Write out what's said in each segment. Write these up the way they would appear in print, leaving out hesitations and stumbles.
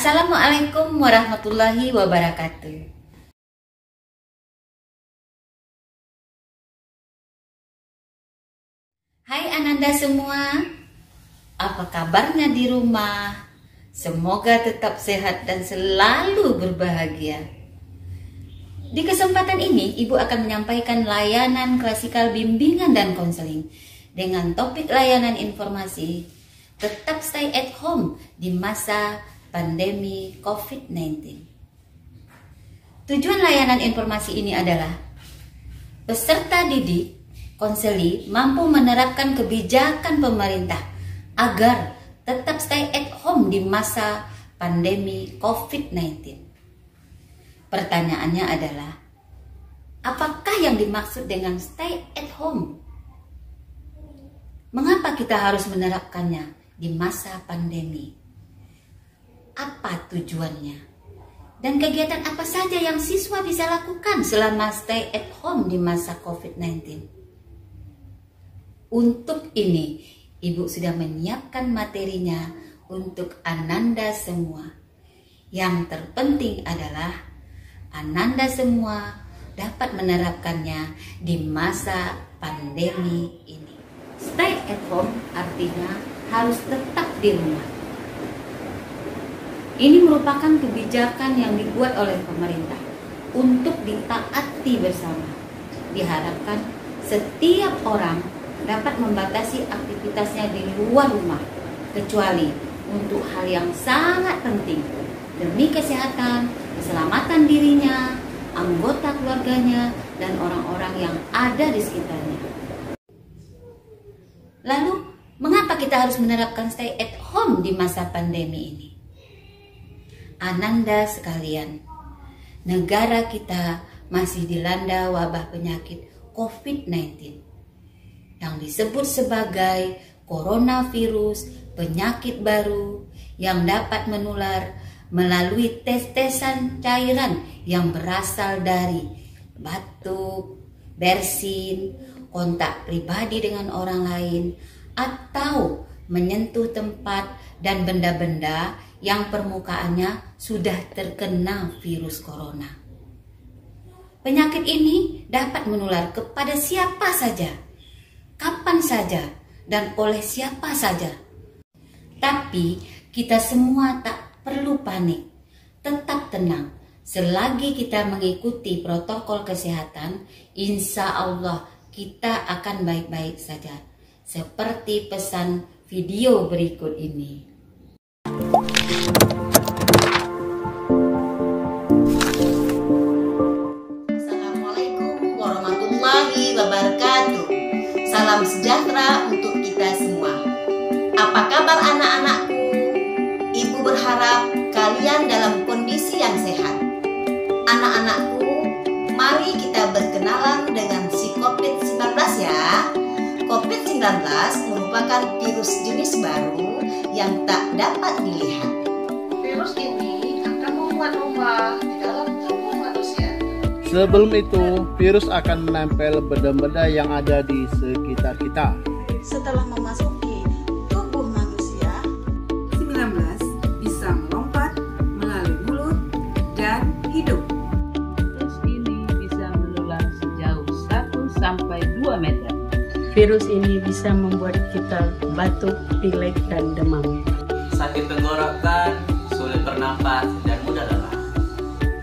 Assalamualaikum warahmatullahi wabarakatuh. Hai Ananda semua, apa kabarnya di rumah? Semoga tetap sehat dan selalu berbahagia. Di kesempatan ini, Ibu akan menyampaikan layanan klasikal bimbingan dan konseling dengan topik layanan informasi tetap stay at home di masa pandemi COVID-19. Tujuan layanan informasi ini adalah peserta didik konseli mampu menerapkan kebijakan pemerintah agar tetap stay at home di masa pandemi COVID-19. Pertanyaannya adalah, apakah yang dimaksud dengan stay at home? Mengapa kita harus menerapkannya di masa pandemi? Apa tujuannya? Dan kegiatan apa saja yang siswa bisa lakukan selama stay at home di masa COVID-19? Untuk ini, Ibu sudah menyiapkan materinya untuk Ananda semua. Yang terpenting adalah Ananda semua dapat menerapkannya di masa pandemi ini. Stay at home artinya harus tetap di rumah. Ini merupakan kebijakan yang dibuat oleh pemerintah untuk ditaati bersama. Diharapkan setiap orang dapat membatasi aktivitasnya di luar rumah, kecuali untuk hal yang sangat penting demi kesehatan, keselamatan dirinya, anggota keluarganya, dan orang-orang yang ada di sekitarnya. Lalu, mengapa kita harus menerapkan stay at home di masa pandemi ini? Ananda sekalian, negara kita masih dilanda wabah penyakit COVID-19 yang disebut sebagai coronavirus, penyakit baru yang dapat menular melalui tes-tesan cairan yang berasal dari batuk, bersin, kontak pribadi dengan orang lain, atau menyentuh tempat dan benda-benda yang permukaannya sudah terkena virus corona. Penyakit ini dapat menular kepada siapa saja, kapan saja, dan oleh siapa saja. Tapi kita semua tak perlu panik, tetap tenang. Selagi kita mengikuti protokol kesehatan, insya Allah kita akan baik-baik saja. Seperti pesan video berikut ini. Assalamualaikum warahmatullahi wabarakatuh. Salam sejahtera untuk kita semua. Apa kabar anak-anakku? Ibu berharap kalian dalam kondisi yang sehat. Anak-anakku, mari kita berkenalan dengan si COVID-19 ya. COVID-19 merupakan virus jenis baru yang tak dapat dilihat. Virus ini akan membuat rumah di dalam tubuh manusia. Sebelum itu, virus akan menempel benda-benda yang ada di sekitar kita. Setelah memasuki tubuh manusia, 19 bisa melompat melalui mulut dan hidung. Virus ini bisa menular sejauh 1-2 meter. Virus ini bisa membuat kita batuk, pilek, dan demam. Sakit tenggorokan, sulit bernapas, dan mudah lelah.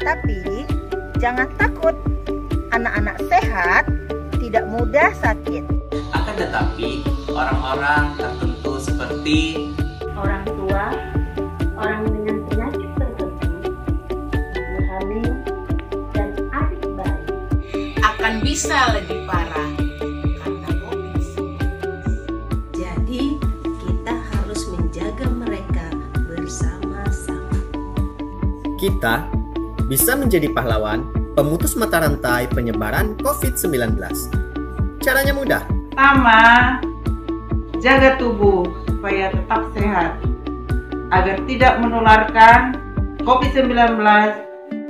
tapi jangan takut, anak-anak sehat tidak mudah sakit. Akan tetapi, orang-orang tertentu seperti Orang tua, orang dengan penyakit tertentu, ibu hamil, dan adik bayi Akan bisa lebih parah karena COVID-19. Jadi, kita harus menjaga mereka bersama-sama. Kita bisa menjadi pahlawan pemutus mata rantai penyebaran COVID-19. Caranya mudah. Pertama, jaga tubuh supaya tetap sehat agar tidak menularkan COVID-19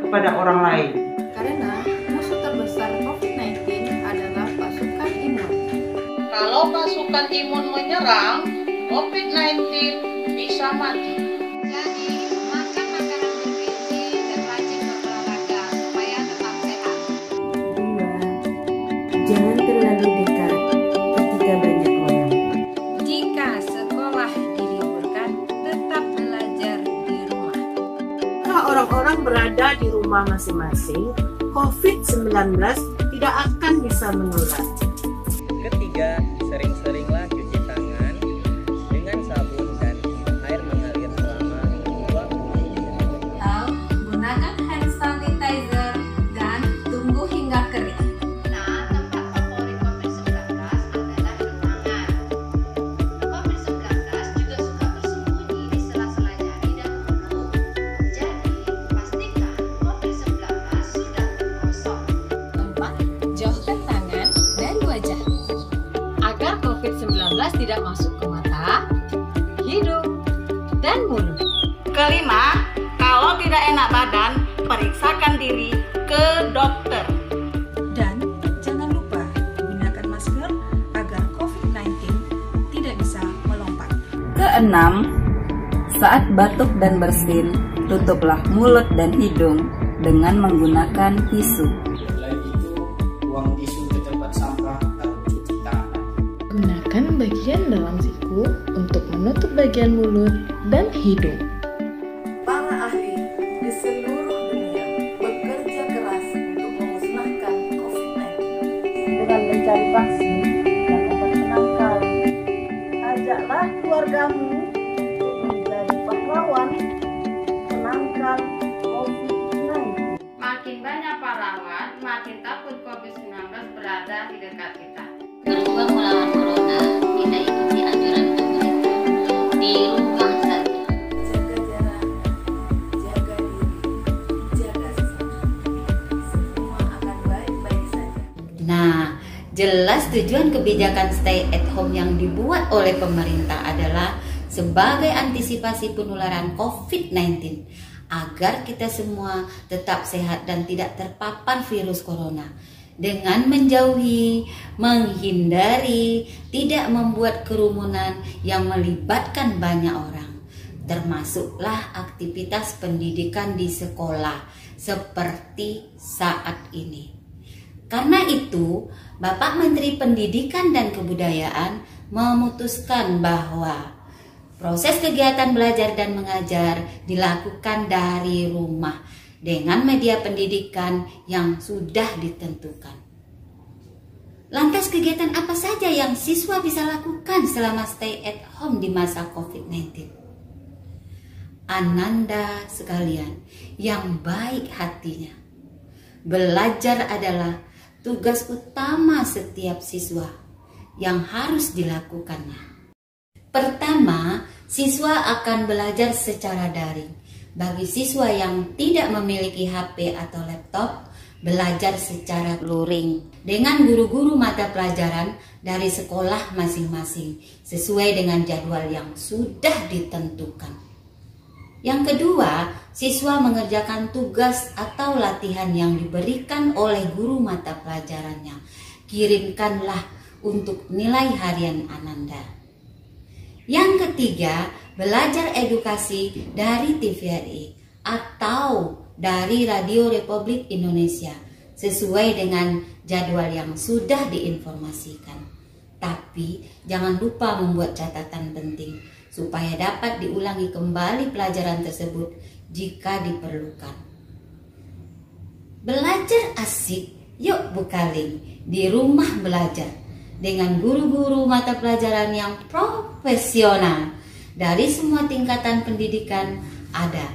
kepada orang lain. Karena musuh terbesar COVID-19 adalah pasukan imun. Kalau pasukan imun menyerang, COVID-19 bisa mati. Jadi, makan berada di rumah masing-masing, COVID-19 tidak akan bisa menular. Ketiga, sering-seringlah cuci tangan dengan sabun dan air mengalir selama 20 menit. Atau gunakan hand sanitizer dan tunggu hingga kering. Nah, tempat favorit COVID-19 adalah ruangan. COVID-19 juga suka bersembunyi di sela-sela jari dan kuku. Jadi, pastikan COVID-19 sudah tergosok. 4. Jauhkan tangan dan wajah agar COVID-19 tidak masuk ke mata, hidung, dan mulut. Kelima, kalau tidak enak badan, periksakan diri ke dokter. Dan jangan lupa gunakan masker agar COVID-19 tidak bisa melompat. Keenam, saat batuk dan bersin, tutuplah mulut dan hidung dengan menggunakan tisu. Selain itu, buang tisu ke tempat sampah lalu cuci tangan. Gunakan bagian dalam siku untuk menutup bagian mulut dan hidung. Para ahli di seluruh dunia bekerja keras untuk memusnahkan COVID-19 dengan mencari vaksin dan obat penangkal. Ajaklah keluargamu untuk menjadi pahlawan penangkal COVID-19. Makin banyak pahlawan, makin takut COVID-19 berada di dekat kita. Berjuang melawan corona, kita ikuti anjuran pemerintah. Di rumah saja. Jaga jarak, jaga diri, jaga sesama. Semua akan baik-baik saja. Nah, jelas tujuan kebijakan stay at home yang dibuat oleh pemerintah adalah sebagai antisipasi penularan COVID-19 agar kita semua tetap sehat dan tidak terpapar virus corona dengan menjauhi, menghindari, tidak membuat kerumunan yang melibatkan banyak orang, termasuklah aktivitas pendidikan di sekolah seperti saat ini. Karena itu, Bapak Menteri Pendidikan dan Kebudayaan memutuskan bahwa proses kegiatan belajar dan mengajar dilakukan dari rumah dengan media pendidikan yang sudah ditentukan. Lantas kegiatan apa saja yang siswa bisa lakukan selama stay at home di masa COVID-19? Ananda sekalian yang baik hatinya, belajar adalah tugas utama setiap siswa yang harus dilakukannya. Pertama, siswa akan belajar secara daring. Bagi siswa yang tidak memiliki HP atau laptop, belajar secara luring dengan guru-guru mata pelajaran dari sekolah masing-masing sesuai dengan jadwal yang sudah ditentukan. Yang kedua, siswa mengerjakan tugas atau latihan yang diberikan oleh guru mata pelajarannya. Kirimkanlah untuk nilai harian Ananda. Yang ketiga, belajar edukasi dari TVRI atau dari Radio Republik Indonesia sesuai dengan jadwal yang sudah diinformasikan. Tapi jangan lupa membuat catatan penting supaya dapat diulangi kembali pelajaran tersebut jika diperlukan. Belajar asik, yuk bukaling di rumah belajar dengan guru-guru mata pelajaran yang profesional dari semua tingkatan pendidikan ada.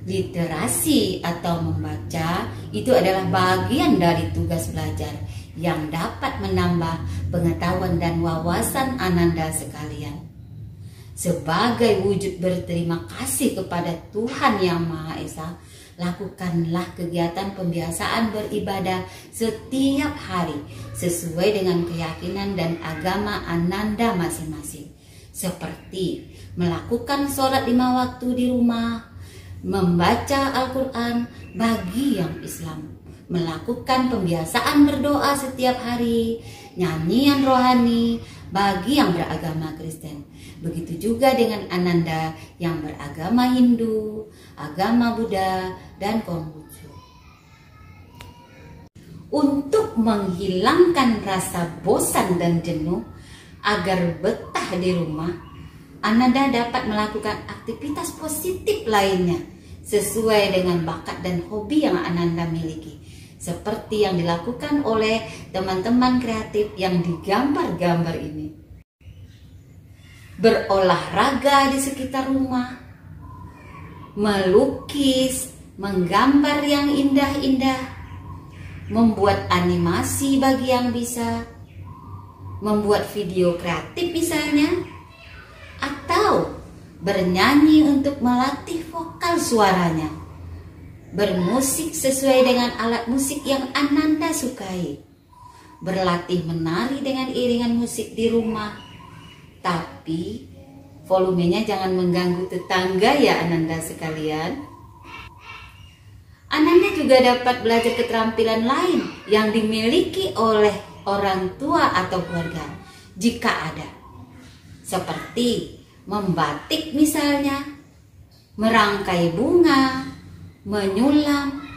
Literasi atau membaca itu adalah bagian dari tugas belajar yang dapat menambah pengetahuan dan wawasan Ananda sekalian. Sebagai wujud berterima kasih kepada Tuhan Yang Maha Esa, lakukanlah kegiatan pembiasaan beribadah setiap hari sesuai dengan keyakinan dan agama Ananda masing-masing. Seperti melakukan sholat 5 waktu di rumah, membaca Al-Quran bagi yang Islam, melakukan pembiasaan berdoa setiap hari, nyanyian rohani bagi yang beragama Kristen. Begitu juga dengan Ananda yang beragama Hindu, agama Buddha, dan Konghucu. Untuk menghilangkan rasa bosan dan jenuh agar betah di rumah, Ananda dapat melakukan aktivitas positif lainnya sesuai dengan bakat dan hobi yang Ananda miliki, seperti yang dilakukan oleh teman-teman kreatif yang digambar-gambar ini. Berolahraga di sekitar rumah, melukis, menggambar yang indah-indah, membuat animasi bagi yang bisa, membuat video kreatif misalnya, atau bernyanyi untuk melatih vokal suaranya, bermusik sesuai dengan alat musik yang Ananda sukai, berlatih menari dengan iringan musik di rumah. Tapi volumenya jangan mengganggu tetangga ya Ananda sekalian. Ananda juga dapat belajar keterampilan lain yang dimiliki oleh orang tua atau keluarga jika ada, seperti membatik misalnya, merangkai bunga, menyulam,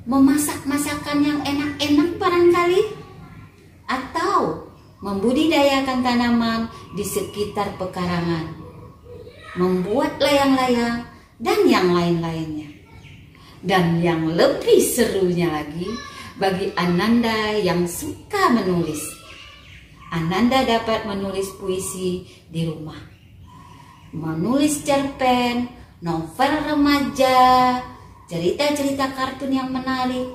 memasak masakan yang enak-enak barangkali, atau membudidayakan tanaman di sekitar pekarangan, membuat layang-layang, dan yang lain-lainnya. Dan yang lebih serunya lagi, bagi Ananda yang suka menulis, Ananda dapat menulis puisi di rumah, menulis cerpen, novel remaja, cerita-cerita kartun yang menarik,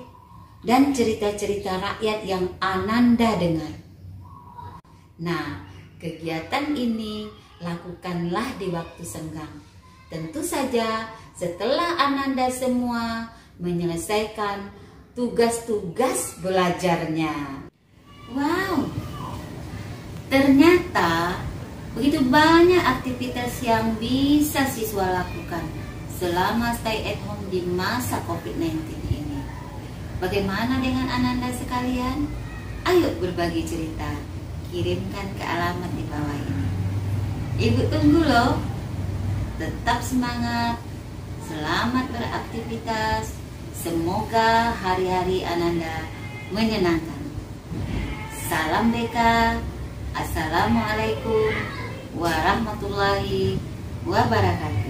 dan cerita-cerita rakyat yang Ananda dengar. Nah, kegiatan ini lakukanlah di waktu senggang. Tentu saja setelah Ananda semua menyelesaikan tugas-tugas belajarnya. Wow, ternyata begitu banyak aktivitas yang bisa siswa lakukan selama stay at home di masa COVID-19 ini. Bagaimana dengan Ananda sekalian? Ayo berbagi cerita, kirimkan ke alamat di bawah ini. Ibu tunggu loh. Tetap semangat, selamat beraktivitas. Semoga hari-hari Ananda menyenangkan. Salam BK. Assalamualaikum warahmatullahi wabarakatuh.